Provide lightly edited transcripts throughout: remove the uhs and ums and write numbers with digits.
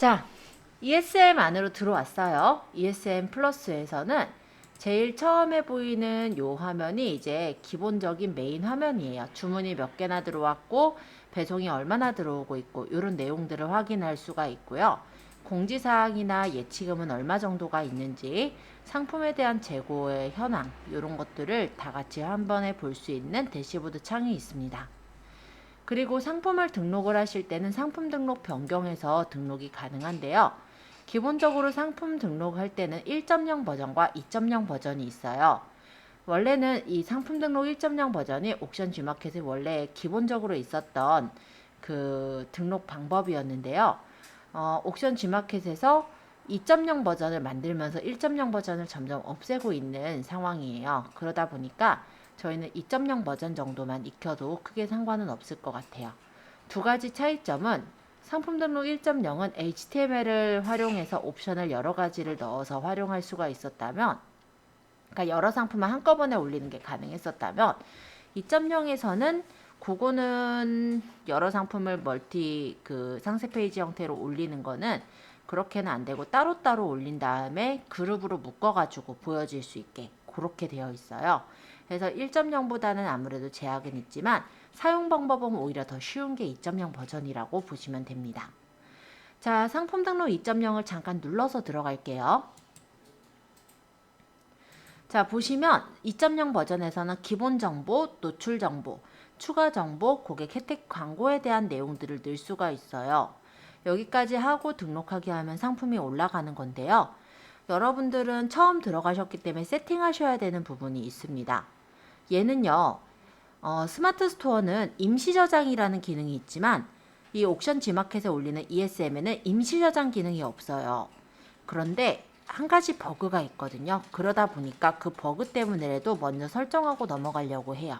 자, ESM 안으로 들어왔어요. ESM 플러스에서는 제일 처음에 보이는 요 화면이 이제 기본적인 메인 화면이에요. 주문이 몇 개나 들어왔고 배송이 얼마나 들어오고 있고 이런 내용들을 확인할 수가 있고요. 공지사항이나 예치금은 얼마 정도가 있는지, 상품에 대한 재고의 현황 이런 것들을 다 같이 한 번에 볼 수 있는 대시보드 창이 있습니다. 그리고 상품을 등록을 하실 때는 상품 등록 변경해서 등록이 가능한데요. 기본적으로 상품 등록할 때는 1.0 버전과 2.0 버전이 있어요. 원래는 이 상품 등록 1.0 버전이 옥션 G마켓에 원래 기본적으로 있었던 그 등록 방법이었는데요. 옥션 G마켓에서 2.0 버전을 만들면서 1.0 버전을 점점 없애고 있는 상황이에요. 그러다 보니까 저희는 2.0 버전 정도만 익혀도 크게 상관은 없을 것 같아요. 두 가지 차이점은 상품 등록 1.0은 HTML을 활용해서 옵션을 여러 가지를 넣어서 활용할 수가 있었다면, 그러니까 여러 상품을 한꺼번에 올리는 게 가능했었다면, 2.0에서는 그거는 여러 상품을 상세 페이지 형태로 올리는 거는 그렇게는 안 되고 따로따로 올린 다음에 그룹으로 묶어가지고 보여질 수 있게 그렇게 되어 있어요. 그래서 1.0보다는 아무래도 제약은 있지만 사용 방법은 오히려 더 쉬운 게 2.0 버전이라고 보시면 됩니다. 자, 상품 등록 2.0을 잠깐 눌러서 들어갈게요. 자, 보시면 2.0 버전에서는 기본 정보, 노출 정보, 추가 정보, 고객 혜택 광고에 대한 내용들을 넣을 수가 있어요. 여기까지 하고 등록하기 하면 상품이 올라가는 건데요. 여러분들은 처음 들어가셨기 때문에 세팅하셔야 되는 부분이 있습니다. 얘는요, 스마트 스토어는 임시 저장이라는 기능이 있지만 이 옥션 G마켓에 올리는 ESM에는 임시 저장 기능이 없어요. 그런데 한 가지 버그가 있거든요. 그러다 보니까 그 버그 때문에라도 먼저 설정하고 넘어가려고 해요.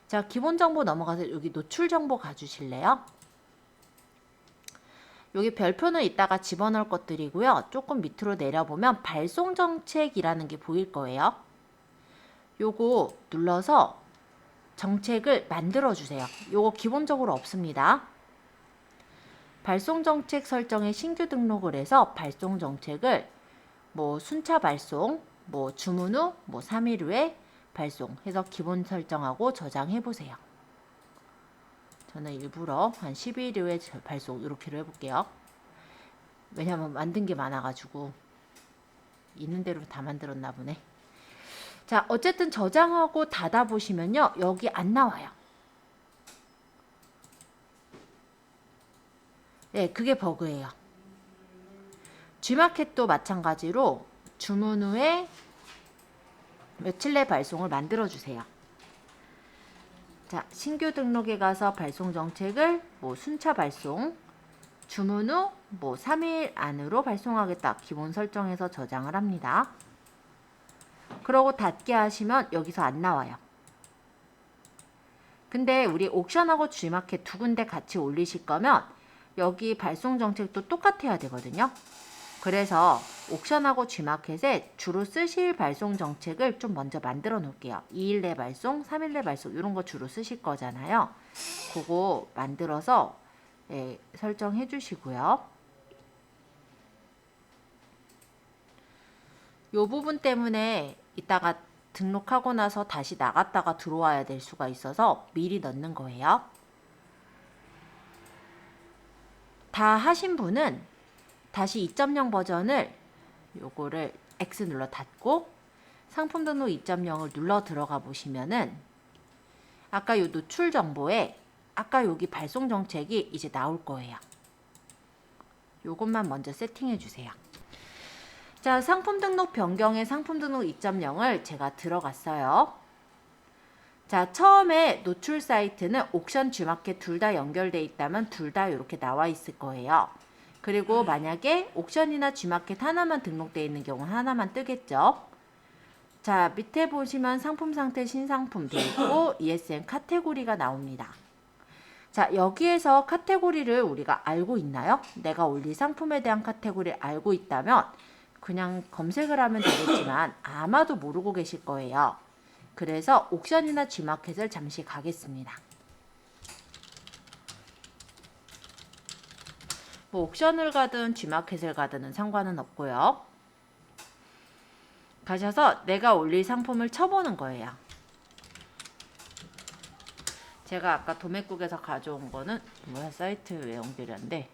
자, 기본 정보 넘어가서 여기 노출 정보 가주실래요? 여기 별표는 이따가 집어넣을 것들이고요. 조금 밑으로 내려보면 발송 정책이라는 게 보일 거예요. 요거 눌러서 정책을 만들어 주세요. 요거 기본적으로 없습니다. 발송 정책 설정에 신규 등록을 해서 발송 정책을 뭐 순차 발송, 뭐 주문 후, 뭐 3일 후에 발송 해서 기본 설정하고 저장해 보세요. 저는 일부러 한 12일 후에 발송 이렇게로 해볼게요. 왜냐면 만든 게 많아가지고 있는 대로 다 만들었나 보네. 자, 어쨌든 저장하고 닫아 보시면요, 여기 안 나와요. 네, 그게 버그예요. G마켓도 마찬가지로 주문 후에 며칠 내 발송을 만들어 주세요. 자, 신규 등록에 가서 발송 정책을 뭐 순차 발송, 주문 후 뭐 3일 안으로 발송하겠다. 기본 설정해서 저장을 합니다. 그러고 닫게 하시면 여기서 안 나와요. 근데 우리 옥션하고 G마켓 두 군데 같이 올리실 거면 여기 발송 정책도 똑같아야 되거든요. 그래서 옥션하고 G마켓에 주로 쓰실 발송 정책을 좀 먼저 만들어 놓을게요. 2일 내 발송, 3일 내 발송 이런 거 주로 쓰실 거잖아요. 그거 만들어서 설정해 주시고요. 요 부분 때문에 이따가 등록하고 나서 다시 나갔다가 들어와야 될 수가 있어서 미리 넣는 거예요. 다 하신 분은 다시 2.0 버전을 요거를 X 눌러 닫고 상품 등록 2.0을 눌러 들어가 보시면은 아까 요 노출 정보에 아까 여기 발송 정책이 이제 나올 거예요. 요것만 먼저 세팅해 주세요. 자, 상품 등록 변경에 상품 등록 2.0을 제가 들어갔어요. 자, 처음에 노출 사이트는 옥션 G마켓 둘 다 연결돼 있다면 둘 다 이렇게 나와 있을 거예요. 그리고 만약에 옥션이나 G마켓 하나만 등록되어 있는 경우 하나만 뜨겠죠. 자, 밑에 보시면 상품 상태 신상품 되어 있고 ESM 카테고리가 나옵니다. 자, 여기에서 카테고리를 우리가 알고 있나요? 내가 올릴 상품에 대한 카테고리를 알고 있다면 그냥 검색을 하면 되겠지만 아마도 모르고 계실 거예요. 그래서 옥션이나 G마켓을 잠시 가겠습니다. 뭐 옥션을 가든 G마켓을 가든 상관은 없고요. 가셔서 내가 올릴 상품을 쳐보는 거예요. 제가 아까 도매국에서 가져온 거는 뭐야, 사이트 외용들인데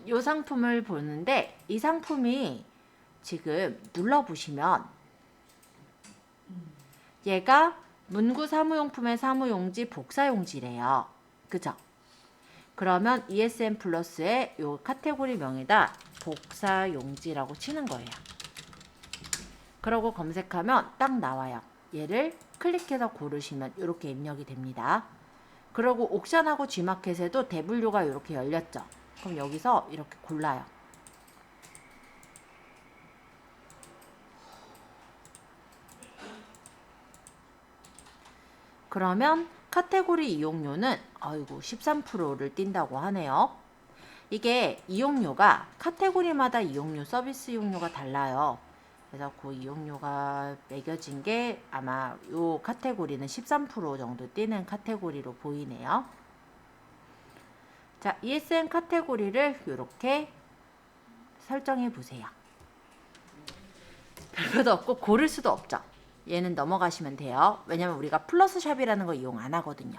이 상품을 보는데 이 상품이 지금 눌러보시면 얘가 문구 사무용품의 사무용지 복사용지래요. 그죠? 그러면 ESM 플러스의 요 카테고리 명에다 복사용지라고 치는 거예요. 그러고 검색하면 딱 나와요. 얘를 클릭해서 고르시면 이렇게 입력이 됩니다. 그리고 옥션하고 G마켓에도 대분류가 이렇게 열렸죠. 그럼 여기서 이렇게 골라요. 그러면 카테고리 이용료는 아이고 13%를 띈다고 하네요. 이게 이용료가 카테고리마다 이용료, 서비스 이용료가 달라요. 그래서 그 이용료가 매겨진 게 아마 요 카테고리는 13% 정도 뛰는 카테고리로 보이네요. 자, ESN 카테고리를 이렇게 설정해 보세요. 별표도 없고 고를 수도 없죠. 얘는 넘어가시면 돼요. 왜냐면 우리가 플러스 샵이라는 거 이용 안 하거든요.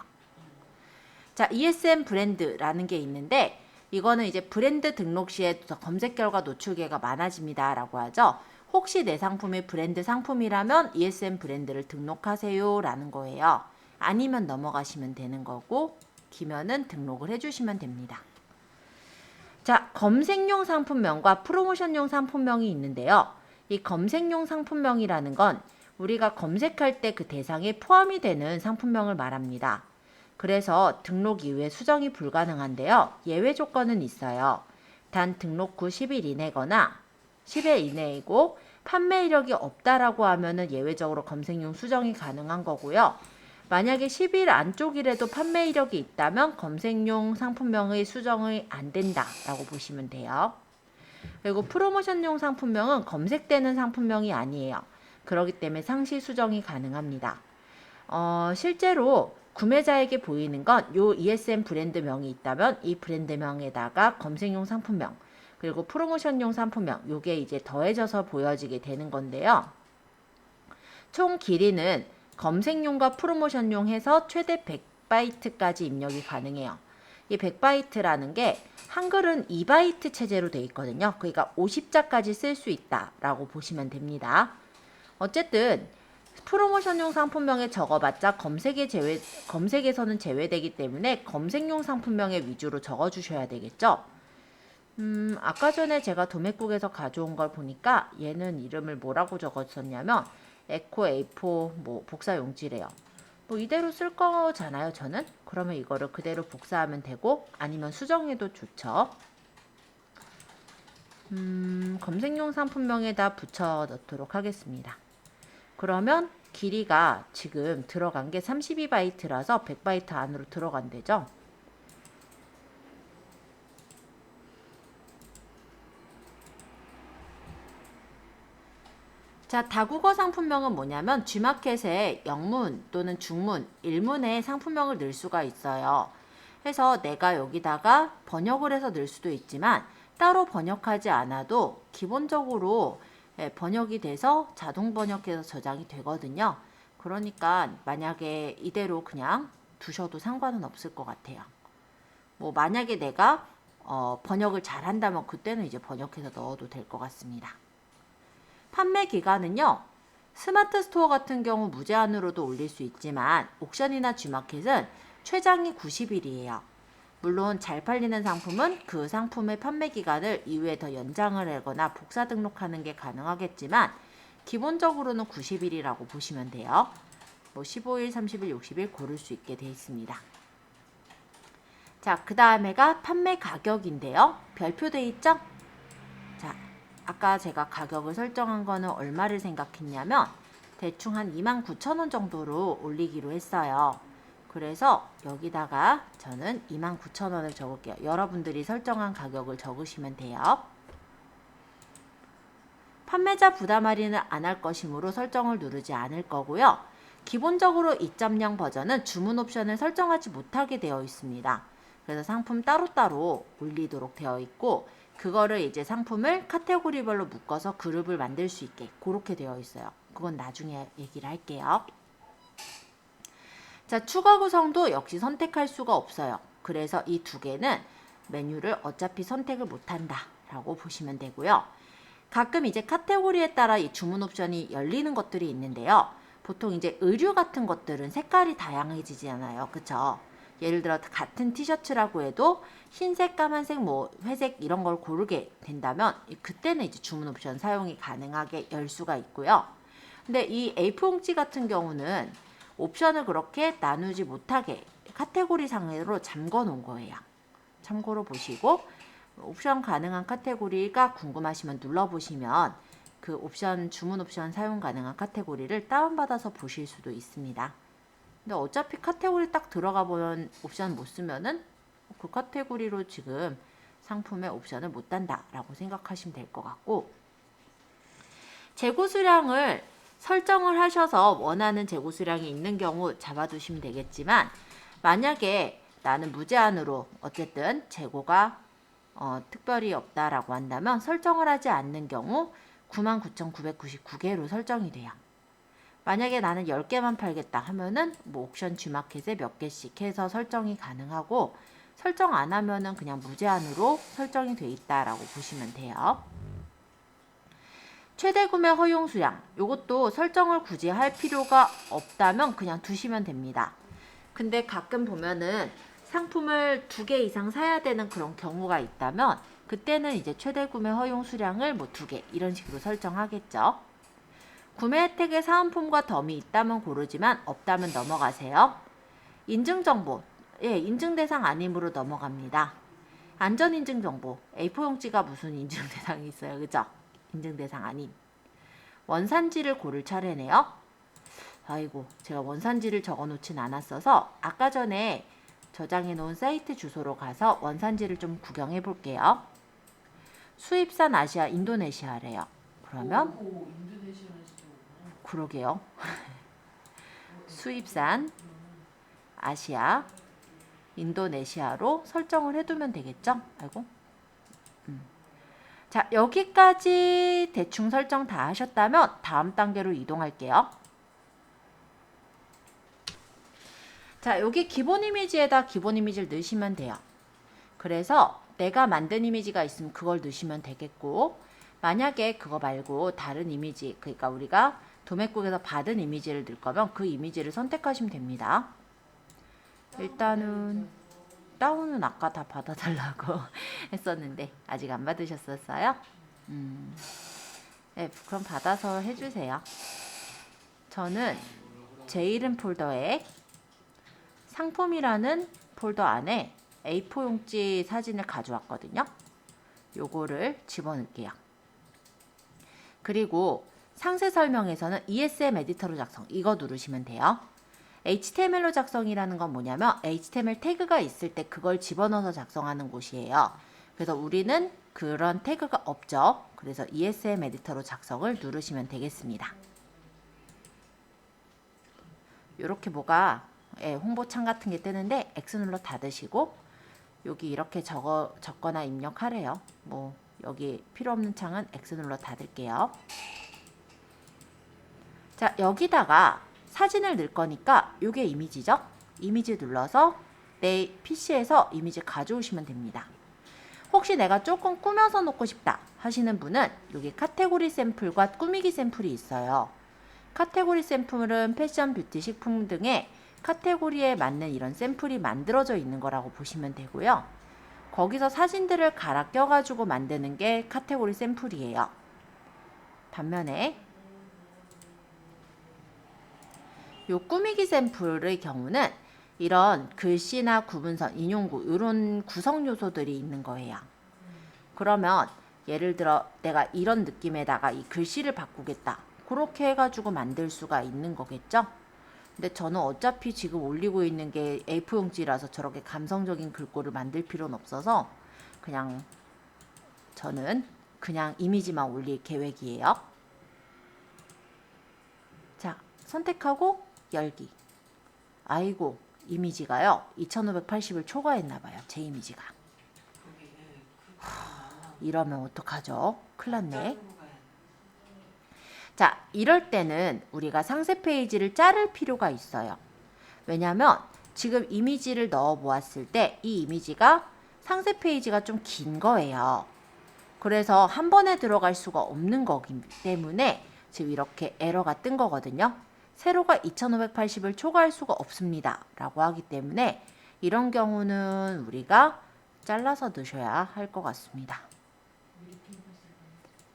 자, ESN 브랜드라는 게 있는데 이거는 이제 브랜드 등록 시에 검색 결과 노출 기회가 많아집니다 라고 하죠. 혹시 내 상품이 브랜드 상품이라면 ESN 브랜드를 등록하세요 라는 거예요. 아니면 넘어가시면 되는 거고 기면은 등록을 해주시면 됩니다. 자, 검색용 상품명과 프로모션용 상품명이 있는데요. 이 검색용 상품명이라는 건 우리가 검색할 때 그 대상에 포함이 되는 상품명을 말합니다. 그래서 등록 이후에 수정이 불가능한데요. 예외 조건은 있어요. 단 등록 후 10일 이내거나 10일 이내이고 판매 이력이 없다라고 하면은 예외적으로 검색용 수정이 가능한 거고요. 만약에 10일 안쪽이라도 판매 이력이 있다면 검색용 상품명의 수정이 안 된다라고 보시면 돼요. 그리고 프로모션용 상품명은 검색되는 상품명이 아니에요. 그렇기 때문에 상시 수정이 가능합니다. 실제로 구매자에게 보이는 건 요 ESN 브랜드명이 있다면 이 브랜드명에다가 검색용 상품명 그리고 프로모션용 상품명 요게 이제 더해져서 보여지게 되는 건데요. 총 길이는 검색용과 프로모션용 해서 최대 100바이트까지 입력이 가능해요. 이 100바이트라는 게 한글은 2바이트 체제로 되어 있거든요. 그러니까 50자까지 쓸 수 있다라고 보시면 됩니다. 어쨌든 프로모션용 상품명에 적어봤자 검색에서는 제외되기 때문에 검색용 상품명에 위주로 적어주셔야 되겠죠. 아까 전에 제가 도매국에서 가져온 걸 보니까 얘는 이름을 뭐라고 적었었냐면 에코 A4 뭐 복사용지래요. 뭐 이대로 쓸 거잖아요, 저는. 그러면 이거를 그대로 복사하면 되고 아니면 수정해도 좋죠. 검색용 상품명에다 붙여 넣도록 하겠습니다. 그러면 길이가 지금 들어간 게 32바이트라서 100바이트 안으로 들어간대죠. 자, 다국어 상품명은 뭐냐면 G마켓에 영문 또는 중문, 일문에 상품명을 넣을 수가 있어요. 해서 내가 여기다가 번역을 해서 넣을 수도 있지만 따로 번역하지 않아도 기본적으로 번역이 돼서 자동 번역해서 저장이 되거든요. 그러니까 만약에 이대로 그냥 두셔도 상관은 없을 것 같아요. 뭐 만약에 내가 번역을 잘 한다면 그때는 이제 번역해서 넣어도 될 것 같습니다. 판매 기간은요. 스마트 스토어 같은 경우 무제한으로도 올릴 수 있지만 옥션이나 G마켓은 최장이 90일이에요. 물론 잘 팔리는 상품은 그 상품의 판매 기간을 이후에 더 연장을 하거나 복사 등록하는 게 가능하겠지만 기본적으로는 90일이라고 보시면 돼요. 뭐 15일, 30일, 60일 고를 수 있게 되어 있습니다. 자, 그 다음에가 판매 가격인데요. 별표되어 있죠? 자, 아까 제가 가격을 설정한 거는 얼마를 생각했냐면 대충 한 29,000원 정도로 올리기로 했어요. 그래서 여기다가 저는 29,000원을 적을게요. 여러분들이 설정한 가격을 적으시면 돼요. 판매자 부담 할인을 안 할 것이므로 설정을 누르지 않을 거고요. 기본적으로 2.0 버전은 주문 옵션을 설정하지 못하게 되어 있습니다. 그래서 상품 따로따로 올리도록 되어 있고, 그거를 이제 상품을 카테고리별로 묶어서 그룹을 만들 수 있게 그렇게 되어 있어요. 그건 나중에 얘기를 할게요. 자, 추가 구성도 역시 선택할 수가 없어요. 그래서 이 두 개는 메뉴를 어차피 선택을 못한다 라고 보시면 되고요. 가끔 이제 카테고리에 따라 이 주문 옵션이 열리는 것들이 있는데요. 보통 이제 의류 같은 것들은 색깔이 다양해지잖아요. 그쵸? 예를 들어 같은 티셔츠라고 해도 흰색, 까만색, 뭐 회색 이런 걸 고르게 된다면 그때는 이제 주문 옵션 사용이 가능하게 열 수가 있고요. 근데 이 A4 용지 같은 경우는 옵션을 그렇게 나누지 못하게 카테고리 상으로 잠궈 놓은 거예요. 참고로 보시고 옵션 가능한 카테고리가 궁금하시면 눌러보시면 그 옵션, 주문 옵션 사용 가능한 카테고리를 다운받아서 보실 수도 있습니다. 근데 어차피 카테고리 딱 들어가 보면 옵션 못 쓰면은 그 카테고리로 지금 상품의 옵션을 못 단다 라고 생각하시면 될 것 같고, 재고 수량을 설정을 하셔서 원하는 재고 수량이 있는 경우 잡아두시면 되겠지만, 만약에 나는 무제한으로 어쨌든 재고가 특별히 없다라고 한다면 설정을 하지 않는 경우 99,999개로 설정이 돼요. 만약에 나는 10개만 팔겠다 하면은 뭐 옥션 G마켓에 몇 개씩 해서 설정이 가능하고, 설정 안 하면은 그냥 무제한으로 설정이 돼 있다라고 보시면 돼요. 최대 구매 허용 수량, 이것도 설정을 굳이 할 필요가 없다면 그냥 두시면 됩니다. 근데 가끔 보면은 상품을 2개 이상 사야 되는 그런 경우가 있다면 그때는 이제 최대 구매 허용 수량을 뭐 2개 이런 식으로 설정하겠죠. 구매 혜택에 사은품과 덤이 있다면 고르지만 없다면 넘어가세요. 인증 정보, 인증 대상 아님으로 넘어갑니다. 안전 인증 정보, A4 용지가 무슨 인증 대상이 있어요, 그죠? 인증 대상 아님. 원산지를 고를 차례네요. 아이고, 제가 원산지를 적어 놓진 않았어서 아까 전에 저장해 놓은 사이트 주소로 가서 원산지를 좀 구경해 볼게요. 수입산 아시아 인도네시아래요. 그러면 그러게요. 수입산 아시아 인도네시아로 설정을 해두면 되겠죠? 아이고. 자, 여기까지 대충 설정 다 하셨다면 다음 단계로 이동할게요. 자, 여기 기본 이미지에다 기본 이미지를 넣으시면 돼요. 그래서 내가 만든 이미지가 있으면 그걸 넣으시면 되겠고, 만약에 그거 말고 다른 이미지, 그러니까 우리가 도매국에서 받은 이미지를 넣을 거면 그 이미지를 선택하시면 됩니다. 일단은 다운은 아까 다 받아달라고 했었는데 아직 안 받으셨었어요? 네, 그럼 받아서 해주세요. 저는 제 이름 폴더에 상품이라는 폴더 안에 A4 용지 사진을 가져왔거든요. 요거를 집어넣을게요. 그리고 상세 설명에서는 ESM 에디터로 작성, 이거 누르시면 돼요. HTML로 작성이라는 건 뭐냐면 HTML 태그가 있을 때 그걸 집어넣어서 작성하는 곳이에요. 그래서 우리는 그런 태그가 없죠. 그래서 ESM 에디터로 작성을 누르시면 되겠습니다. 이렇게 뭐가 홍보창 같은 게 뜨는데 X 눌러 닫으시고, 여기 이렇게 적거나 입력하래요. 뭐 여기 필요 없는 창은 X 눌러 닫을게요. 자, 여기다가 사진을 넣을 거니까 이게 이미지죠? 이미지 눌러서 내 PC에서 이미지 가져오시면 됩니다. 혹시 내가 조금 꾸며서 놓고 싶다 하시는 분은 여기 카테고리 샘플과 꾸미기 샘플이 있어요. 카테고리 샘플은 패션, 뷰티, 식품 등의 카테고리에 맞는 이런 샘플이 만들어져 있는 거라고 보시면 되고요. 거기서 사진들을 갈아 껴가지고 만드는 게 카테고리 샘플이에요. 반면에 요 꾸미기 샘플의 경우는 이런 글씨나 구분선, 인용구 이런 구성 요소들이 있는 거예요. 그러면 예를 들어 내가 이런 느낌에다가 이 글씨를 바꾸겠다. 그렇게 해가지고 만들 수가 있는 거겠죠? 근데 저는 어차피 지금 올리고 있는 게 A4 용지라서 저렇게 감성적인 글꼴을 만들 필요는 없어서 저는 그냥 이미지만 올릴 계획이에요. 자, 선택하고 열기. 아이고, 이미지가요 2580을 초과했나봐요. 제 이미지가. 이러면 어떡하죠? 큰일 났네. 자, 이럴 때는 우리가 상세 페이지를 자를 필요가 있어요. 왜냐면 지금 이미지를 넣어 보았을 때 이 이미지가 상세 페이지가 좀 긴 거예요. 그래서 한 번에 들어갈 수가 없는 거기 때문에 지금 이렇게 에러가 뜬 거거든요. 세로가 2580을 초과할 수가 없습니다. 라고 하기 때문에 이런 경우는 우리가 잘라서 넣으셔야 할 것 같습니다.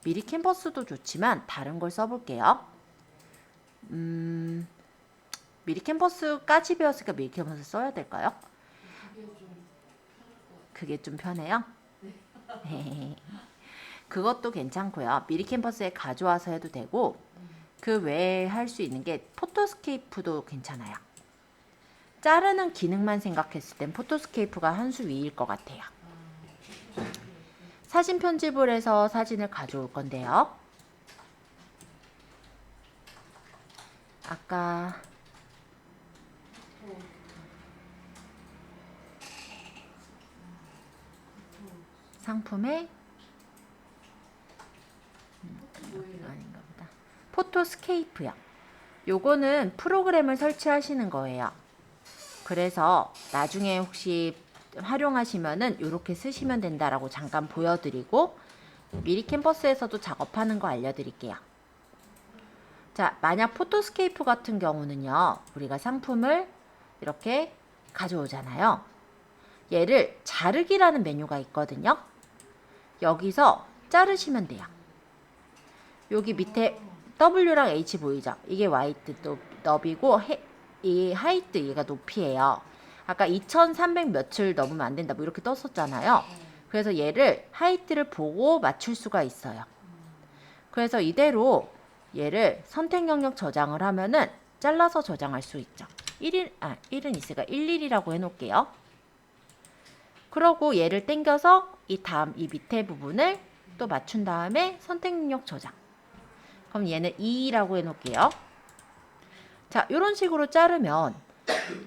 미리 캔버스도 좋지만 다른 걸 써볼게요. 미리 캔버스까지 배웠으니까 미리 캔버스 써야 될까요? 그게 좀 편해요? 네. 그것도 괜찮고요. 미리 캔버스에 가져와서 해도 되고 그 외에 할 수 있는 게 포토스케이프도 괜찮아요. 자르는 기능만 생각했을 땐 포토스케이프가 한 수 위일 것 같아요. 사진 편집을 해서 사진을 가져올 건데요. 아까 상품에 아닌가 보다. 포토스케이프요. 요거는 프로그램을 설치하시는 거예요. 그래서 나중에 혹시 활용하시면은 이렇게 쓰시면 된다라고 잠깐 보여드리고 미리 캔버스에서도 작업하는 거 알려드릴게요. 자, 만약 포토스케이프 같은 경우는요, 우리가 상품을 이렇게 가져오잖아요. 얘를 자르기라는 메뉴가 있거든요. 여기서 자르시면 돼요. 여기 밑에 W랑 H 보이죠? 이게 화이트 너비고 이 하이트 얘가 높이에요. 아까 2300 몇을 넘으면 안 된다 뭐 이렇게 떴었잖아요. 그래서 얘를 하이트를 보고 맞출 수가 있어요. 그래서 이대로 얘를 선택 영역 저장을 하면은 잘라서 저장할 수 있죠. 1은 있으니까 11이라고 해놓을게요. 그러고 얘를 당겨서 이 밑에 부분을 또 맞춘 다음에 선택 영역 저장. 그럼 얘는 2라고 해놓을게요. 자, 이런 식으로 자르면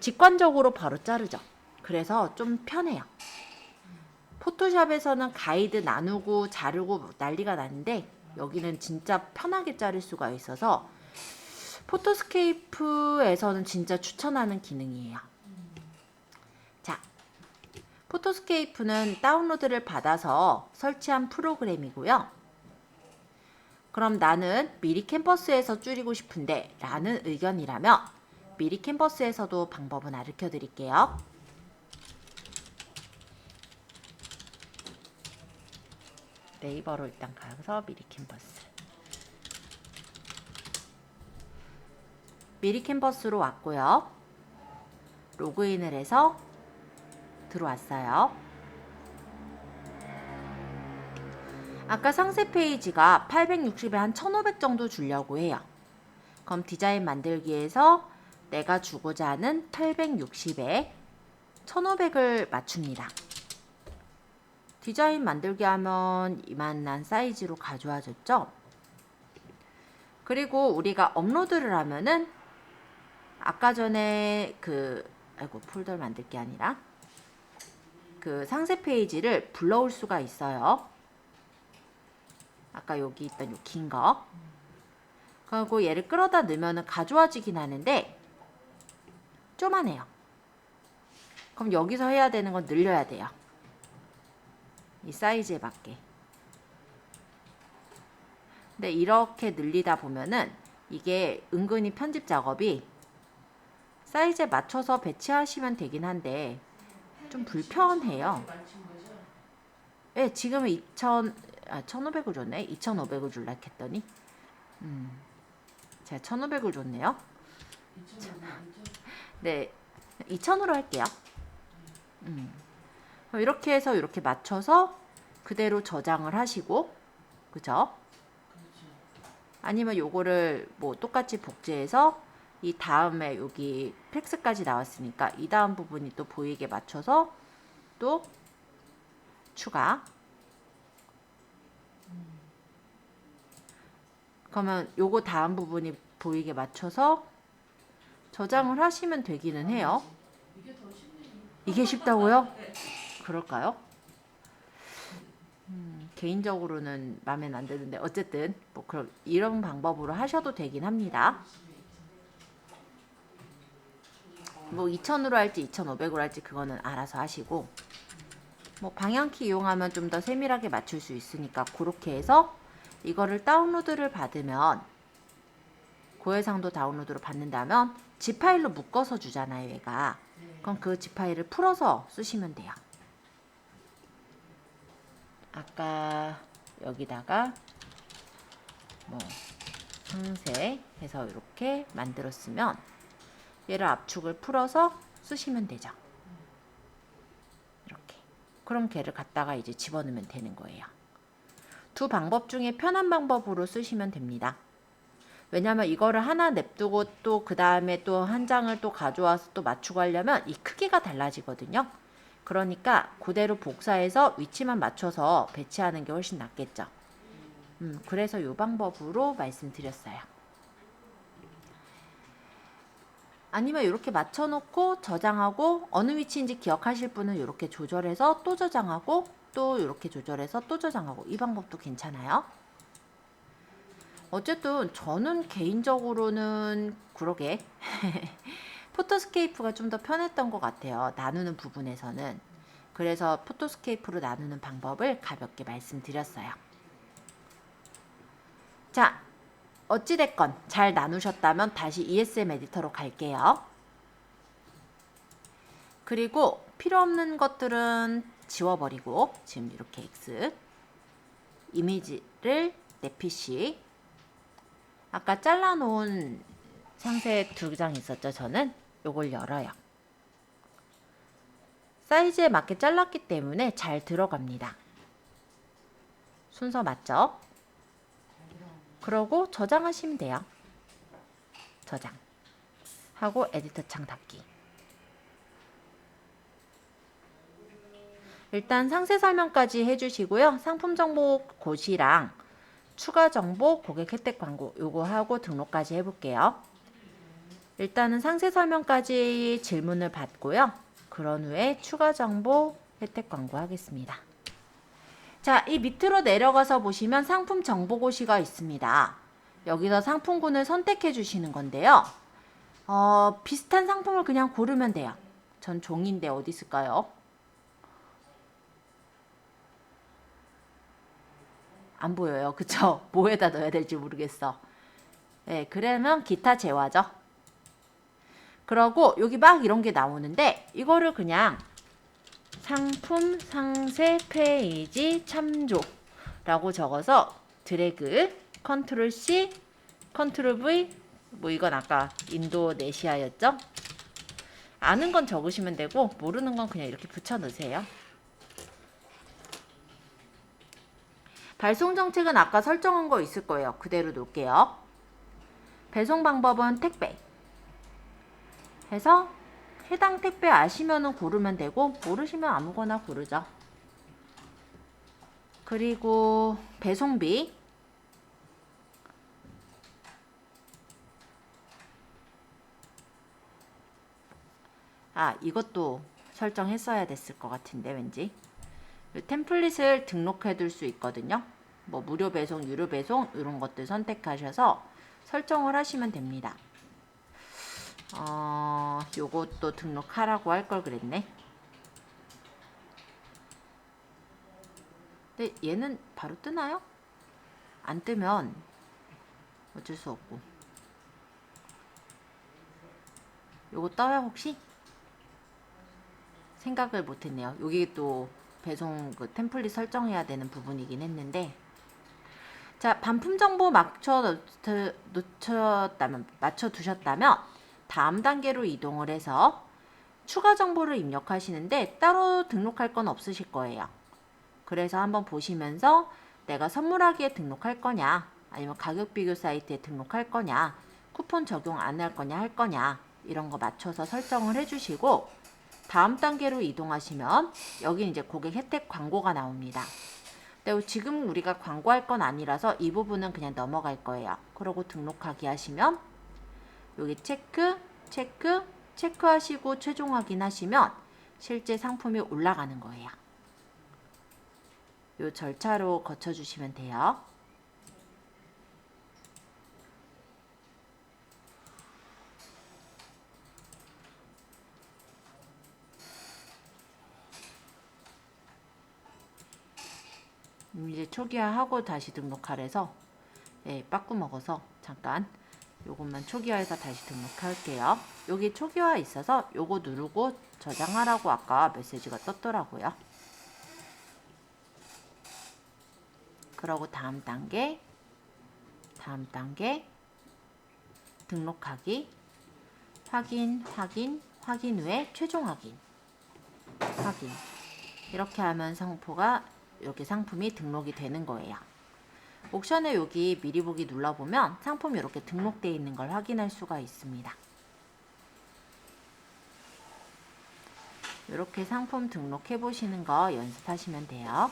직관적으로 바로 자르죠. 그래서 좀 편해요. 포토샵에서는 가이드 나누고 자르고 난리가 나는데 여기는 진짜 편하게 자를 수가 있어서 포토스케이프에서는 진짜 추천하는 기능이에요. 자, 포토스케이프는 다운로드를 받아서 설치한 프로그램이고요. 그럼 나는 미리 캔버스에서 줄이고 싶은데 라는 의견이라면 미리 캔버스에서도 방법은 가르쳐 드릴게요. 네이버로 일단 가서 미리 캔버스. 미리 캔버스로 왔고요. 로그인을 해서 들어왔어요. 아까 상세 페이지가 860에 한 1500 정도 주려고 해요. 그럼 디자인 만들기에서 내가 주고자 하는 860에 1500을 맞춥니다. 디자인 만들기 하면 이만한 사이즈로 가져와줬죠. 그리고 우리가 업로드를 하면은 아까 전에 폴더를 만들 게 아니라 그 상세 페이지를 불러올 수가 있어요. 아까 여기 있던 요 긴 거. 그리고 얘를 끌어다 넣으면 가져와지긴 하는데 쪼만해요. 그럼 여기서 해야 되는 건 늘려야 돼요. 이 사이즈에 맞게. 근데 이렇게 늘리다 보면은 이게 은근히 편집 작업이 사이즈에 맞춰서 배치하시면 되긴 한데 좀 불편해요. 네, 지금은 1500을 줬네. 2500을 줄라 했더니 제가 1500을 줬네요. 네, 2000으로 할게요. 이렇게 해서 이렇게 맞춰서 그대로 저장을 하시고, 그죠? 아니면 요거를 뭐 똑같이 복제해서 이 다음에 여기 팩스까지 나왔으니까 이 다음 부분이 또 보이게 맞춰서 또 추가. 그러면 요거 다음 부분이 보이게 맞춰서 저장을 하시면 되기는 해요. 이게 쉽다고요? 그럴까요? 개인적으로는 마음에 안 드는데 어쨌든 뭐 그럼 이런 방법으로 하셔도 되긴 합니다. 뭐 2000으로 할지 2500으로 할지 그거는 알아서 하시고, 뭐 방향키 이용하면 좀 더 세밀하게 맞출 수 있으니까 그렇게 해서 이거를 다운로드를 받으면, 고해상도 다운로드로 받는다면 zip 파일로 묶어서 주잖아요 얘가. 그럼 그 zip 파일을 풀어서 쓰시면 돼요. 아까 여기다가 뭐 상세 해서 이렇게 만들었으면 얘를 압축을 풀어서 쓰시면 되죠. 이렇게. 그럼 걔를 갖다가 이제 집어넣으면 되는 거예요. 두 방법 중에 편한 방법으로 쓰시면 됩니다. 왜냐면 이거를 하나 냅두고 또 그 다음에 또 한 장을 또 가져와서 또 맞추고 하려면 이 크기가 달라지거든요. 그러니까 그대로 복사해서 위치만 맞춰서 배치하는 게 훨씬 낫겠죠. 그래서 이 방법으로 말씀드렸어요. 아니면 이렇게 맞춰놓고 저장하고, 어느 위치인지 기억하실 분은 이렇게 조절해서 또 저장하고, 또 이렇게 조절해서 또 저장하고, 이 방법도 괜찮아요. 어쨌든 저는 개인적으로는 그러게 포토스케이프가 좀 더 편했던 것 같아요. 나누는 부분에서는. 그래서 포토스케이프로 나누는 방법을 가볍게 말씀드렸어요. 자, 어찌됐건 잘 나누셨다면 다시 ESM 에디터로 갈게요. 그리고 필요 없는 것들은 지워버리고, 지금 이렇게 X 이미지를 내 PC, 아까 잘라놓은 상세 2장 있었죠. 저는 요걸 열어요. 사이즈에 맞게 잘랐기 때문에 잘 들어갑니다. 순서 맞죠? 그러고 저장하시면 돼요. 저장 하고 에디터 창 닫기. 일단 상세 설명까지 해주시고요. 상품 정보 고시랑 추가 정보, 고객 혜택 광고 요거 하고 등록까지 해볼게요. 일단은 상세 설명까지 질문을 받고요. 그런 후에 추가 정보, 혜택 광고 하겠습니다. 자, 이 밑으로 내려가서 보시면 상품 정보 고시가 있습니다. 여기서 상품군을 선택해 주시는 건데요. 비슷한 상품을 그냥 고르면 돼요. 전 종인데 어디 있을까요? 안 보여요. 그쵸? 뭐에다 넣어야 될지 모르겠어. 네, 그러면 기타 재화죠. 그러고 여기 막 이런 게 나오는데 이거를 그냥 상품 상세 페이지 참조라고 적어서 드래그 컨트롤 C 컨트롤 V, 뭐 이건 아까 인도네시아였죠? 아는 건 적으시면 되고 모르는 건 그냥 이렇게 붙여 넣으세요. 발송 정책은 아까 설정한 거 있을 거예요. 그대로 놓을게요. 배송 방법은 택배 해서 해당 택배 아시면은 고르면 되고 모르시면 아무거나 고르죠. 그리고 배송비 이것도 설정했어야 됐을 것 같은데 왠지 템플릿을 등록해 둘 수 있거든요. 뭐 무료 배송, 유료 배송 이런 것들 선택하셔서 설정을 하시면 됩니다. 요것도 등록하라고 할 걸 그랬네. 근데 얘는 바로 뜨나요? 안 뜨면 어쩔 수 없고. 요거 떠요 혹시? 생각을 못했네요. 여기 또 배송 그 템플릿 설정해야 되는 부분이긴 했는데, 자, 반품 정보 맞춰 두셨다면 다음 단계로 이동을 해서 추가 정보를 입력하시는데 따로 등록할 건 없으실 거예요. 그래서 한번 보시면서 내가 선물하기에 등록할 거냐, 아니면 가격 비교 사이트에 등록할 거냐, 쿠폰 적용 안 할 거냐 할 거냐 이런 거 맞춰서 설정을 해주시고 다음 단계로 이동하시면 여기 이제 고객 혜택 광고가 나옵니다. 근데 지금 우리가 광고할 건 아니라서 이 부분은 그냥 넘어갈 거예요. 그러고 등록하기 하시면 여기 체크 체크하시고 최종 확인하시면 실제 상품이 올라가는 거예요. 이 절차로 거쳐주시면 돼요. 이제 초기화하고 다시 등록하래서 빠꾸 먹어서 잠깐 요것만 초기화해서 다시 등록할게요. 여기 초기화 있어서 요거 누르고 저장하라고 아까 메시지가 떴더라고요. 그러고 다음 단계 등록하기, 확인 후에 최종 확인 이렇게 하면 여기 상품이 등록이 되는 거예요. 옥션에 여기 미리 보기 눌러보면 상품이 이렇게 등록되어 있는 걸 확인할 수가 있습니다. 이렇게 상품 등록해 보시는 거 연습하시면 돼요.